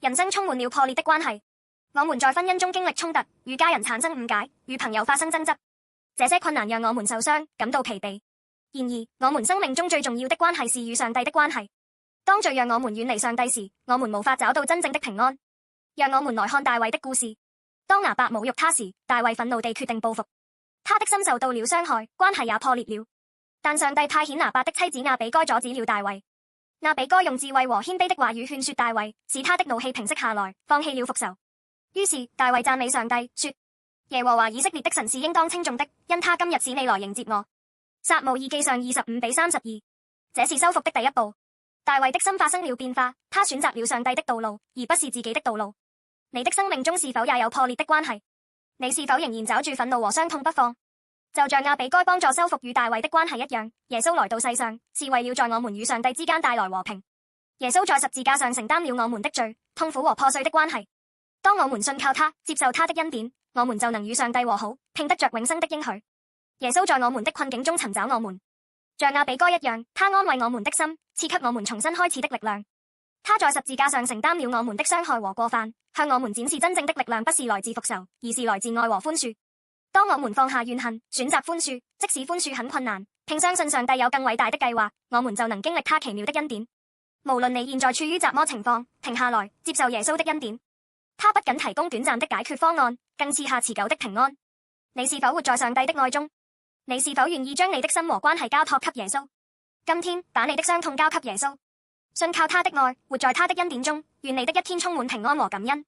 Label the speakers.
Speaker 1: 人生充滿了破裂的關係，我們在婚姻中經歷衝突，與家人產生誤解，與朋友發生爭執。這些困難讓我們受傷，感到疲憊。然而，我們生命中最重要的關係是與上帝的關係。當罪讓我們遠離上帝時，我們無法找到真正的平安。讓我們來看大衛的故事。當拿八侮辱他時，大衛憤怒地決定報復，他的心受到了傷害，關係也破裂了。但上帝派遣拿八的妻子亞比該阻止了大衛。亞比該用智慧和謙卑的話語勸說大衛，使他的怒氣平息下來，放棄了復仇。於是大衛讚美上帝，說：耶和華以色列的神是應當稱頌的，因他今日使你來迎接我。撒母耳記上25:32，這是修復的第一步。大衛的心發生了變化，他選擇了上帝的道路，而不是自己的道路。你的生命中是否也有破裂的關係？你是否仍然抓住憤怒和傷痛不放？就像亞比該幫助修復與大衛的關係一樣，耶穌來到世上，是為了在我們與上帝之間帶來和平。耶穌在十字架上承擔了我們的罪、痛苦和破碎的關係。當我們信靠他，接受他的恩典，我們就能與上帝和好，並得着永生的應許。耶穌在我們的困境中尋找我們，像亞比該一樣，他安慰我們的心，賜給我們重新開始的力量。他在十字架上承擔了我們的傷害和過犯，向我們展示真正的力量不是來自復仇，而是來自愛和寬恕。當我們放下怨恨，選擇寬恕，即使寬恕很困難，並相信上帝有更偉大的計劃，我們就能經歷他奇妙的恩典。無論你現在處於怎麼情況，停下來，接受耶穌的恩典。他不僅提供短暫的解決方案，更賜下持久的平安。你是否活在上帝的愛中？你是否願意將你的心和關係交託給耶穌？今天把你的傷痛交給耶穌，信靠他的愛，活在他的恩典中，願你的一天充滿平安和感恩。